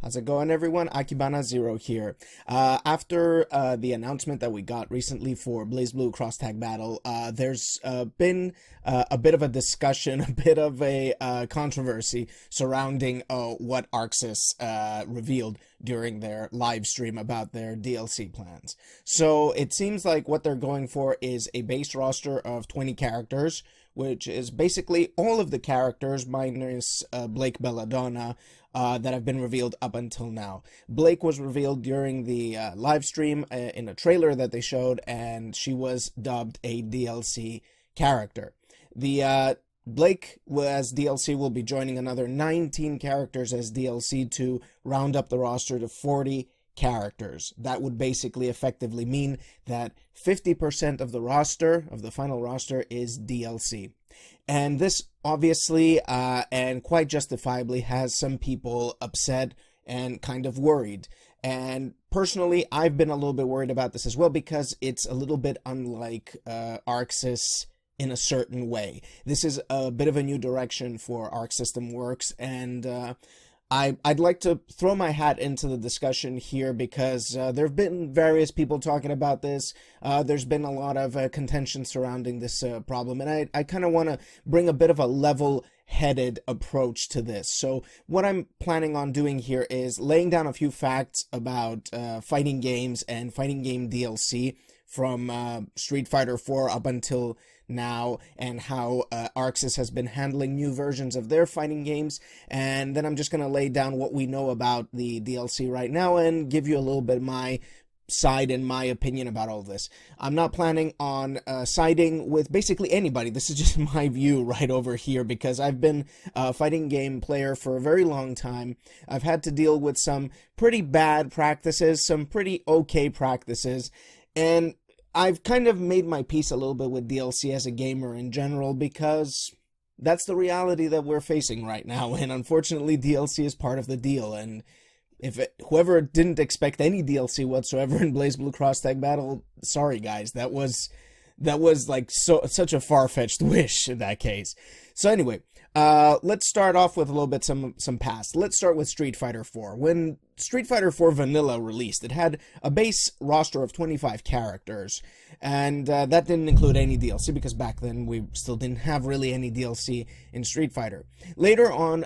How's it going, everyone? AkibanaZero here. After the announcement that we got recently for BlazBlue Cross-Tag Battle, there's been a bit of a discussion, a bit of a controversy surrounding what ArcSys revealed during their live stream about their DLC plans. So it seems like what they're going for is a base roster of 20 characters, which is basically all of the characters minus Blake Belladonna, that have been revealed up until now. Blake was revealed during the live stream in a trailer that they showed, and she was dubbed a DLC character. The Blake as DLC will be joining another 19 characters as DLC to round up the roster to 40 characters. That would basically effectively mean that 50% of the roster, of the final roster, is DLC. And this obviously, and quite justifiably, has some people upset and kind of worried. And personally, I've been a little bit worried about this as well, because it's a little bit unlike ArcSys in a certain way. This is a bit of a new direction for Arc System Works, and I'd like to throw my hat into the discussion here, because there have been various people talking about this. There's been a lot of contention surrounding this problem, and I kind of want to bring a bit of a level-headed approach to this. So what I'm planning on doing here is laying down a few facts about fighting games and fighting game DLC from Street Fighter 4 up until now, and how ArcSys has been handling new versions of their fighting games. And then I'm just going to lay down what we know about the DLC right now and give you a little bit of my side and my opinion about all this. I'm not planning on siding with basically anybody. This is just my view right over here, because I've been a fighting game player for a very long time. I've had to deal with some pretty bad practices, some pretty okay practices, and I've kind of made my peace a little bit with DLC as a gamer in general, because that's the reality that we're facing right now, and unfortunately DLC is part of the deal. And if whoever didn't expect any DLC whatsoever in BlazBlue Cross-Tag Battle, sorry guys, that was like such a far-fetched wish in that case. So anyway, let's start off with a little bit some past. Let's start with Street Fighter 4. When Street Fighter 4 Vanilla released, it had a base roster of 25 characters, and that didn't include any DLC, because back then we still didn't have really any DLC in Street Fighter. Later on,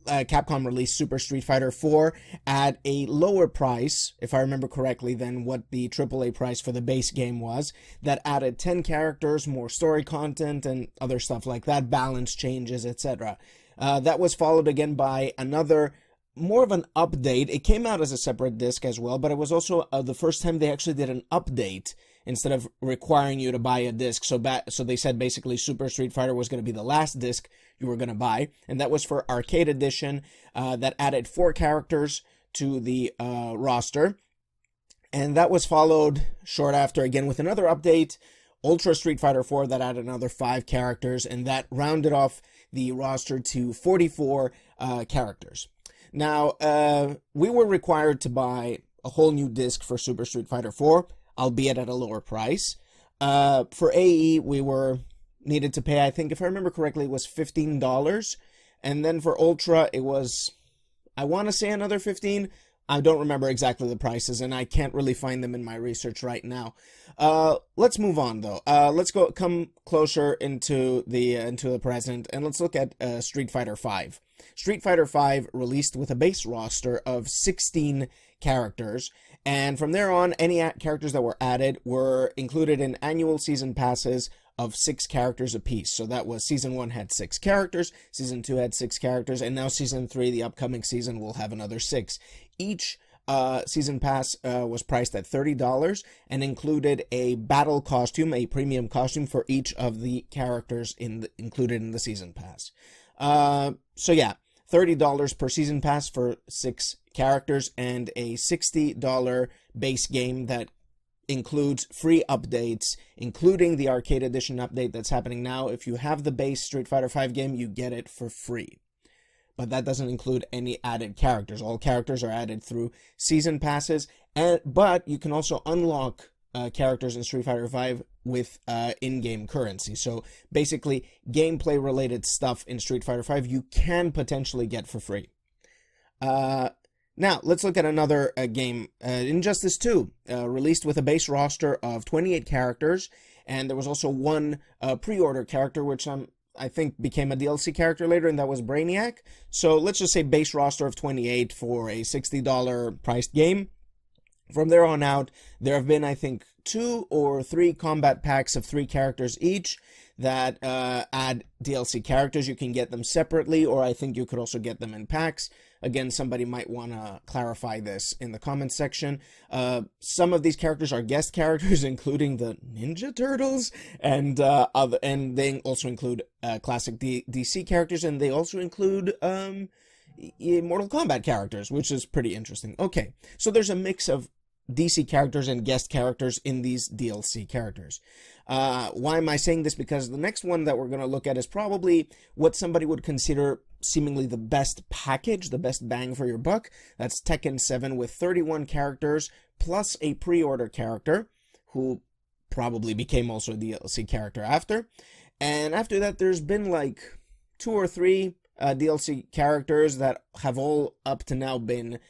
Capcom released Super Street Fighter 4 at a lower price, if I remember correctly, than what the AAA price for the base game was. That added 10 characters, more story content, and other stuff like that, balance changes, etc. That was followed again by another, more of an update. It came out as a separate disc as well, but it was also the first time they actually did an update instead of requiring you to buy a disc. So they said basically Super Street Fighter was going to be the last disc you were going to buy, and that was for Arcade Edition. That added 4 characters to the roster, and that was followed short after again with another update, Ultra Street Fighter 4, that added another 5 characters, and that rounded off the roster to 44 characters. Now, we were required to buy a whole new disc for Super Street Fighter 4, albeit at a lower price. For AE, we needed to pay, I think, if I remember correctly, it was $15. And then for Ultra, it was, I want to say, another $15. I don't remember exactly the prices, and I can't really find them in my research right now. Let's move on, though. Let's come closer into the present, and let's look at Street Fighter V. Street Fighter V released with a base roster of 16 characters, and from there on, any characters that were added were included in annual season passes of 6 characters apiece. So that was Season 1 had 6 characters, Season 2 had 6 characters, and now Season 3, the upcoming season, will have another 6. Each season pass was priced at $30 and included a battle costume, a premium costume for each of the characters included in the season pass. So yeah, $30 per season pass for 6 characters, and a $60 base game that includes free updates, including the Arcade Edition update that's happening now. If you have the base Street Fighter V game, you get it for free. But that doesn't include any added characters. All characters are added through season passes, but you can also unlock characters in Street Fighter V with in-game currency. So basically, gameplay-related stuff in Street Fighter V you can potentially get for free. Now, let's look at another game, Injustice 2, released with a base roster of 28 characters, and there was also one pre-order character, which I think became a DLC character later, and that was Brainiac. So let's just say base roster of 28 for a $60 priced game. From there on out, there have been, I think, 2 or 3 combat packs of 3 characters each that add DLC characters. You can get them separately, or I think you could also get them in packs. Again, somebody might want to clarify this in the comments section. Some of these characters are guest characters, including the Ninja Turtles, and they also include classic DC characters, and they also include Mortal Kombat characters, which is pretty interesting. Okay, so there's a mix of DC characters and guest characters in these DLC characters. Why am I saying this? Because the next one that we're going to look at is probably what somebody would consider seemingly the best package, the best bang for your buck. That's Tekken 7 with 31 characters plus a pre-order character who probably became also a DLC character after. And after that, there's been like 2 or 3 DLC characters that have all up to now been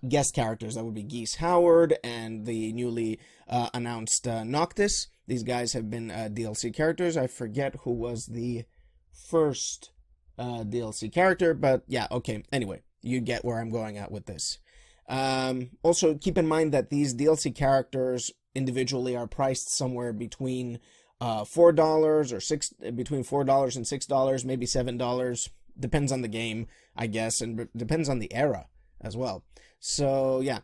guest characters. That would be Geese Howard and the newly announced Noctis. These guys have been DLC characters. I forget who was the first DLC character, but yeah, okay. Anyway, you get where I'm going at with this. Also, keep in mind that these DLC characters individually are priced somewhere between $4 or between $4 and $6, maybe $7. Depends on the game, I guess, and depends on the era as well. So yeah,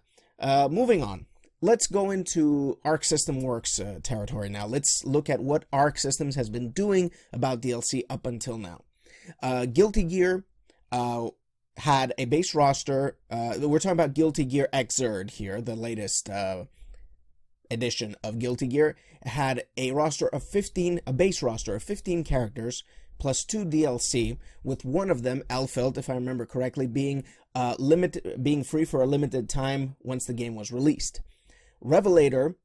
moving on. Let's go into Arc System Works territory now. Let's look at what Arc Systems has been doing about DLC up until now. Guilty Gear had a base roster. We're talking about Guilty Gear Xrd here, the latest edition of Guilty Gear. It had a roster of 15, a base roster of 15 characters plus 2 DLC, with one of them, Elfeld, if I remember correctly, being free for a limited time once the game was released. Revelator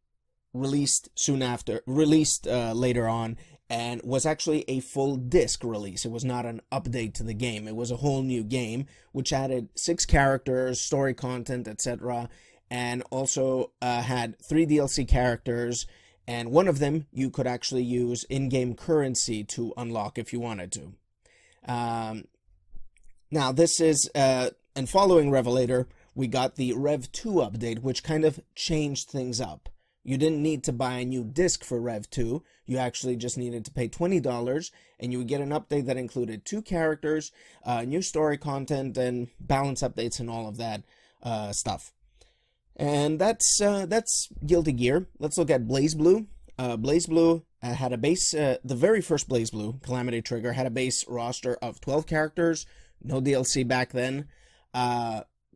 released later on, and was actually a full disc release. It was not an update to the game. It was a whole new game, which added 6 characters, story content, etc., and also had 3 DLC characters, and one of them you could actually use in-game currency to unlock if you wanted to. Now, this is, and following Revelator, we got the Rev 2 update, which kind of changed things up. You didn't need to buy a new disc for Rev 2. You actually just needed to pay $20, and you would get an update that included 2 characters, new story content, and balance updates and all of that stuff. And that's Guilty Gear. Let's look at BlazBlue. BlazBlue had a base, the very first BlazBlue, Calamity Trigger, had a base roster of 12 characters, no DLC back then.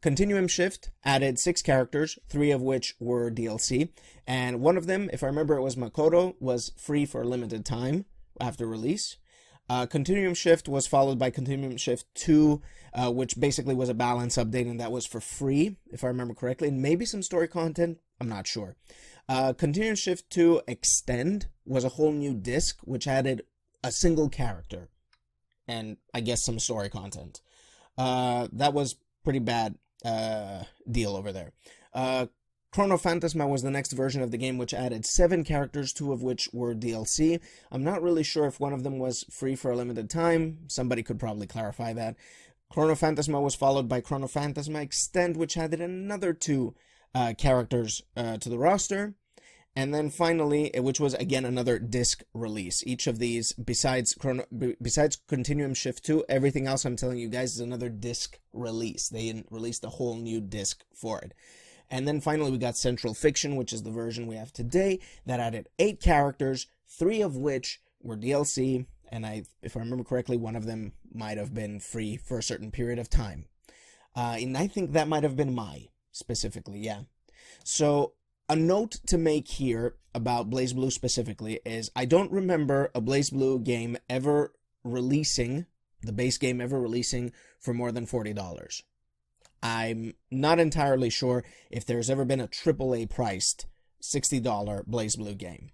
Continuum Shift added 6 characters, 3 of which were DLC, and one of them, if I remember, it was Makoto, was free for a limited time after release. Continuum Shift was followed by Continuum Shift 2, which basically was a balance update, and that was for free, if I remember correctly, and maybe some story content, I'm not sure. Continuum Shift 2 Extend was a whole new disc, which added a single character, and I guess some story content. That was pretty bad deal over there. Chrono Phantasma was the next version of the game, which added 7 characters, 2 of which were DLC. I'm not really sure if one of them was free for a limited time. Somebody could probably clarify that. Chrono Phantasma was followed by Chrono Phantasma Extend, which added another 2 characters to the roster. And then finally, which was again another disc release. Each of these, besides Continuum Shift 2, everything else I'm telling you guys is another disc release. They released a whole new disc for it. And then finally, we got Central Fiction, which is the version we have today, that added 8 characters, 3 of which were DLC, and if I remember correctly, one of them might have been free for a certain period of time. And I think that might have been Mai, specifically, yeah. So, a note to make here about BlazBlue specifically is I don't remember a BlazBlue game ever releasing, the base game ever releasing for more than $40. I'm not entirely sure if there's ever been a AAA priced $60 BlazBlue game.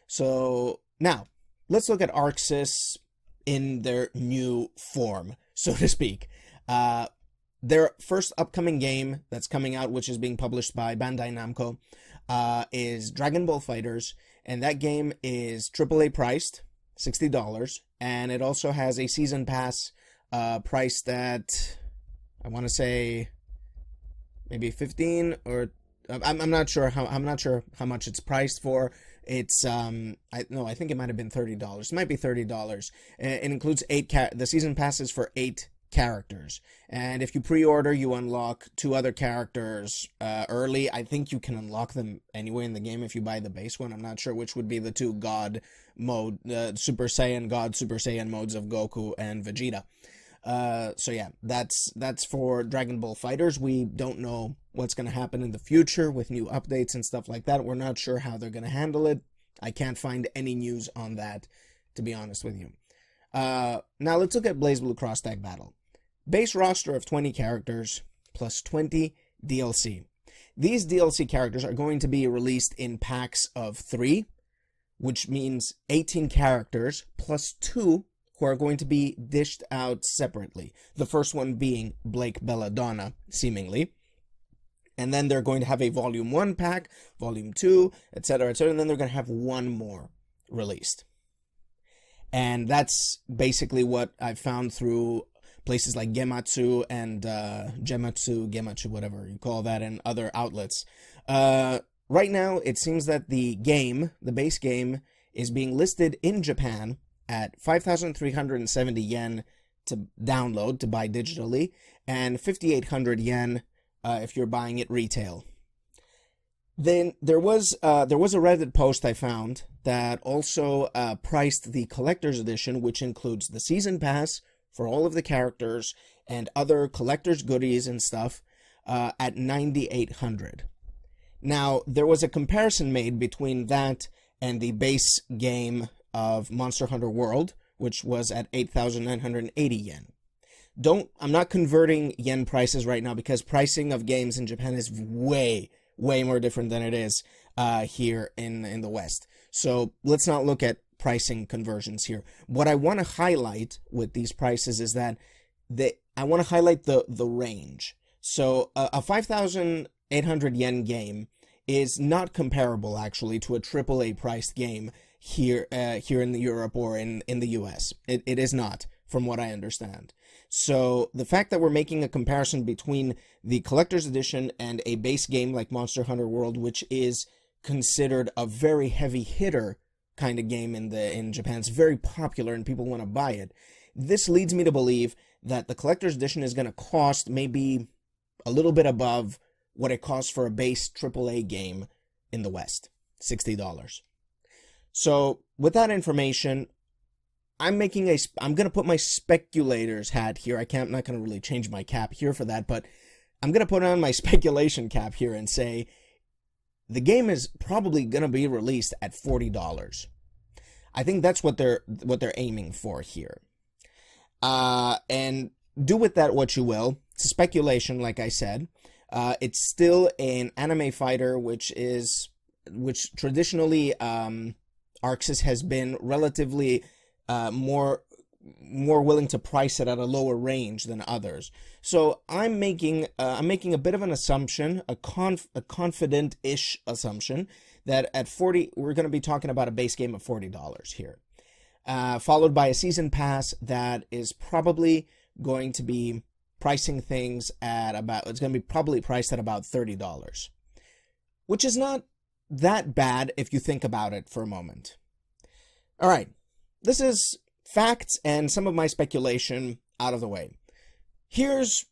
So now, let's look at ArcSys in their new form, so to speak. their first upcoming game that's coming out, which is being published by Bandai Namco, is Dragon Ball FighterZ, and that game is AAA priced, $60, and it also has a season pass priced at, I want to say, maybe 15 or I'm not sure how much it's priced for. It's I think it might have been $30. It might be $30. It includes the season passes for 8 characters, and if you pre-order, you unlock 2 other characters early. I think you can unlock them anyway in the game if you buy the base one. I'm not sure which would be the 2 God mode, Super Saiyan God, Super Saiyan modes of Goku and Vegeta. So yeah, that's for Dragon Ball FighterZ. We don't know what's going to happen in the future with new updates and stuff like that. We're not sure how they're going to handle it. I can't find any news on that, to be honest with you. Now let's look at BlazBlue Cross Tag Battle. Base roster of 20 characters plus 20 DLC. These DLC characters are going to be released in packs of 3, which means 18 characters plus 2 who are going to be dished out separately. The first one being Blake Belladonna, seemingly. And then they're going to have a Volume 1 pack, Volume 2, etc., etc., and then they're going to have one more released. And that's basically what I've found through places like Gematsu and Gematsu, whatever you call that, and other outlets. Right now, it seems that the base game, is being listed in Japan at 5,370 yen to download, to buy digitally, and 5,800 yen if you're buying it retail. Then there was a Reddit post I found that also priced the collector's edition, which includes the season pass for all of the characters and other collector's goodies and stuff, at 9,800. Now, there was a comparison made between that and the base game of Monster Hunter World, which was at 8,980 yen. I'm not converting yen prices right now because pricing of games in Japan is way more different than it is here in the West. So let's not look at pricing conversions here. What I want to highlight with these prices is that I want to highlight the range. So a 5,800 yen game is not comparable actually to a AAA priced game here in Europe or in the US. It is not, from what I understand. So the fact that we're making a comparison between the collector's edition and a base game like Monster Hunter World, which is considered a very heavy hitter kind of game in Japan, it's very popular and people want to buy it. This leads me to believe that the collector's edition is going to cost maybe a little bit above what it costs for a base AAA game in the West, $60. So with that information, I'm going to put my speculator's hat here. I'm not going to really change my cap here for that, but I'm going to put on my speculation cap here and say the game is probably going to be released at $40. I think that's what they're aiming for here. And do with that what you will. It's speculation, like I said. It's still an anime fighter, which traditionally ArcSys has been relatively more willing to price it at a lower range than others. So I'm making a bit of an assumption, a confident-ish assumption, that at 40 we're going to be talking about a base game of $40 here, followed by a season pass that is probably going to be pricing things at it's going to be probably priced at about $30, which is not that bad if you think about it for a moment. All right, this is facts and some of my speculation out of the way. Here's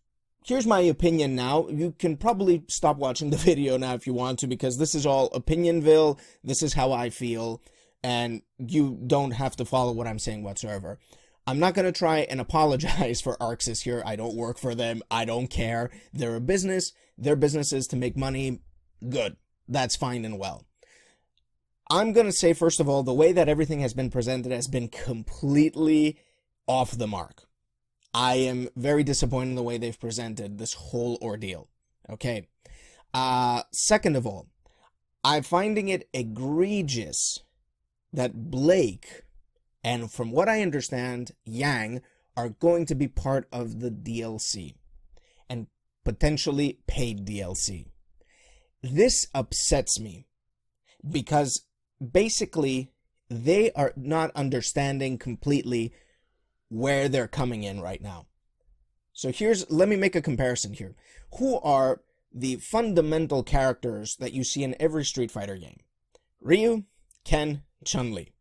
my opinion now. You can probably stop watching the video now if you want to, because this is all Opinionville. This is how I feel, and you don't have to follow what I'm saying whatsoever. I'm not going to try and apologize for ArcSys here. I don't work for them. I don't care. They're a business. Their business is to make money. Good. That's fine and well. I'm going to say, first of all, the way that everything has been presented has been completely off the mark. I am very disappointed in the way they've presented this whole ordeal. Okay. Second of all, I'm finding it egregious that Blake, and from what I understand, Yang, are going to be part of the DLC. And potentially paid DLC. This upsets me because basically they are not understanding completely where they're coming in right now. So let me make a comparison here. Who are the fundamental characters that you see in every Street Fighter game? Ryu, Ken, Chun-Li.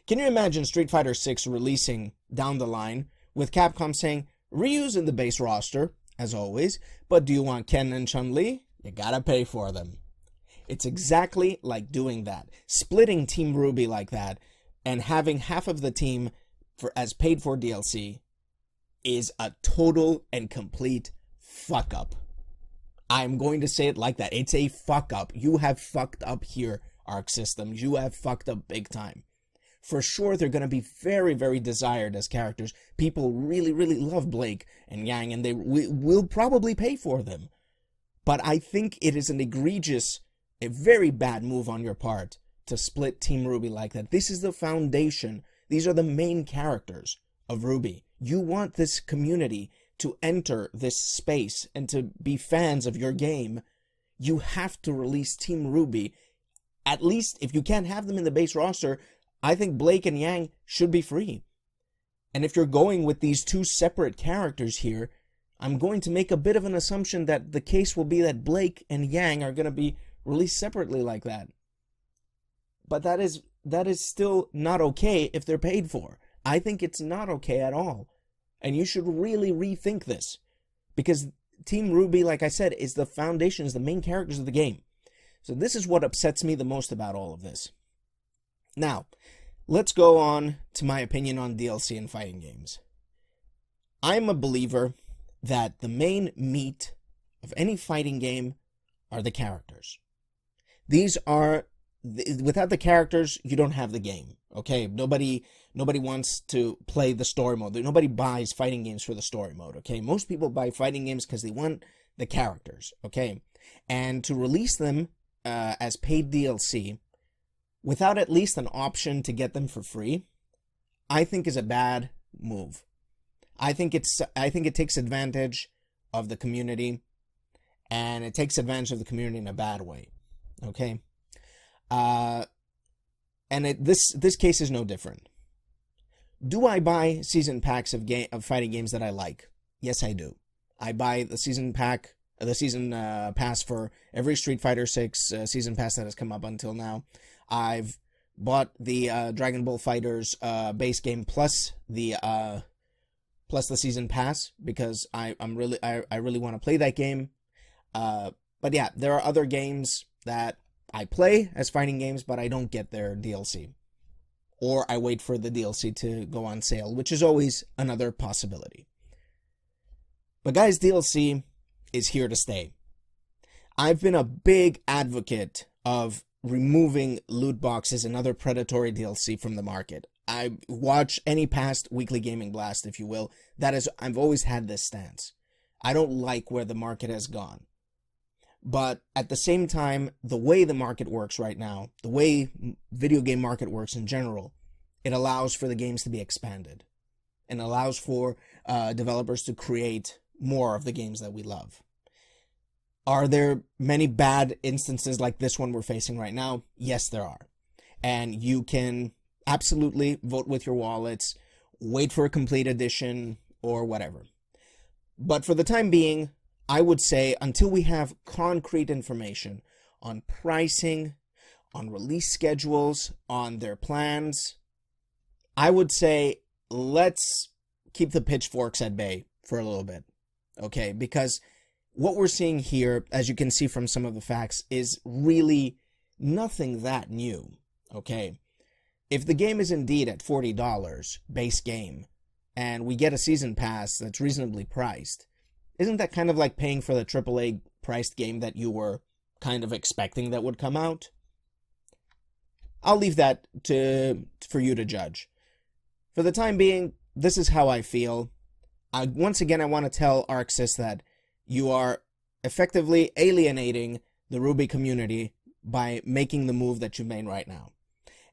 Can you imagine Street Fighter 6 releasing down the line with Capcom saying, Ryu's in the base roster, as always, but do you want Ken and Chun-Li? You gotta pay for them. It's exactly like doing that. Splitting Team RWBY like that and having half of the team as paid for DLC is a total and complete fuck up. I'm going to say it like that. It's a fuck up. You have fucked up here, Arc Systems. You have fucked up big time. For sure, they're going to be very, very desired as characters. People really, really love Blake and Yang, and they will probably pay for them. But I think it is an egregious, a very bad move on your part to split Team RWBY like that. This is the foundation. These are the main characters of RWBY. You want this community to enter this space and to be fans of your game. You have to release Team RWBY. At least, if you can't have them in the base roster, I think Blake and Yang should be free. And if you're going with these two separate characters here, I'm going to make a bit of an assumption that the case will be that Blake and Yang are going to be released separately like that. But that is still not okay if they're paid for. I think it's not okay at all. And you should really rethink this. Because Team RWBY, like I said, is the foundation, is the main characters of the game. So this is what upsets me the most about all of this. Now, let's go on to my opinion on DLC in fighting games. I'm a believer that the main meat of any fighting game are the characters. These are, without the characters, you don't have the game, okay? Nobody wants to play the story mode. Nobody buys fighting games for the story mode, okay? Most people buy fighting games because they want the characters, okay? And to release them as paid DLC, without at least an option to get them for free, I think is a bad move. I think it takes advantage of the community, and it takes advantage of the community in a bad way. Okay, this case is no different. Do I buy season packs of fighting games that I like? Yes, I do. I buy the season pack, the season pass for every Street Fighter 6 season pass that has come up until now. I've bought the Dragon Ball FighterZ base game plus the season pass because I really want to play that game. But yeah, there are other games that I play as fighting games, but I don't get their DLC. Or I wait for the DLC to go on sale, which is always another possibility. But guys, DLC is here to stay. I've been a big advocate of removing loot boxes and other predatory DLC from the market. I watch any past weekly gaming blast, if you will. I've always had this stance. I don't like where the market has gone. But at the same time, the way the market works right now, the way video game market works in general, it allows for the games to be expanded. And allows for developers to create more of the games that we love. Are there many bad instances like this one we're facing right now? Yes, there are. And you can absolutely vote with your wallets, wait for a complete edition, or whatever. But for the time being, I would say until we have concrete information on pricing, on release schedules, on their plans, I would say let's keep the pitchforks at bay for a little bit, okay? Because what we're seeing here, as you can see from some of the facts, is really nothing that new, okay? If the game is indeed at $40 base game, and we get a season pass that's reasonably priced, isn't that kind of like paying for the AAA priced game that you were kind of expecting that would come out? I'll leave that for you to judge. For the time being, this is how I feel. Once again, I want to tell ArcSys that you are effectively alienating the RWBY community by making the move that you made right now.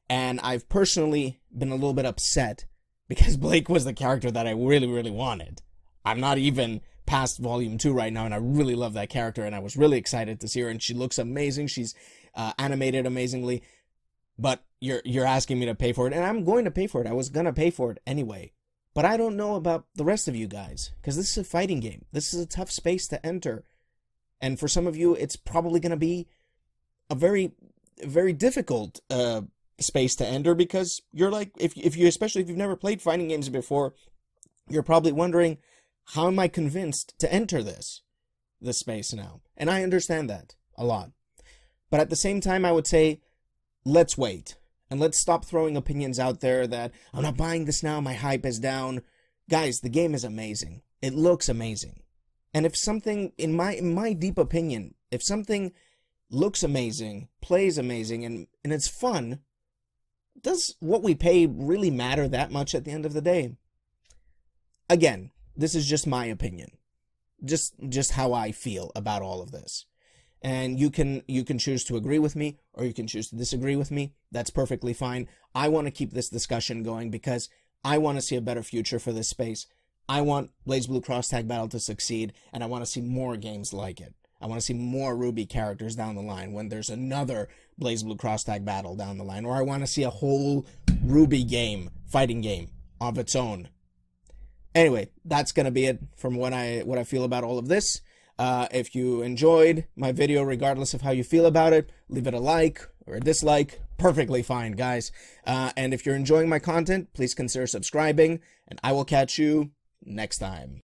And I've personally been a little bit upset because Blake was the character that I really, really wanted. I'm not even past Volume 2 right now, and I really love that character, and I was really excited to see her, and she looks amazing. She's animated amazingly, but you're asking me to pay for it, and I'm going to pay for it. I was going to pay for it anyway. But I don't know about the rest of you guys, because this is a fighting game. This is a tough space to enter. And for some of you, it's probably going to be a very, very difficult space to enter, because you're like, especially if you've never played fighting games before, you're probably wondering, how am I convinced to enter this space now? And I understand that a lot. But at the same time, I would say, let's wait. And let's stop throwing opinions out there that, I'm not buying this now, my hype is down. Guys, the game is amazing. It looks amazing. And if something, in my deep opinion, if something looks amazing, plays amazing, and it's fun, does what we pay really matter that much at the end of the day? Again, this is just my opinion. Just how I feel about all of this. And you can choose to agree with me, or you can choose to disagree with me. That's perfectly fine. I want to keep this discussion going because I want to see a better future for this space. I want BlazBlue Cross Tag Battle to succeed, and I want to see more games like it. I want to see more RWBY characters down the line when there's another BlazBlue Cross Tag Battle down the line. Or I want to see a whole RWBY game, fighting game, of its own. Anyway, that's going to be it from what I feel about all of this. If you enjoyed my video, regardless of how you feel about it, leave it a like or a dislike. Perfectly fine, guys. And if you're enjoying my content, please consider subscribing, and I will catch you next time.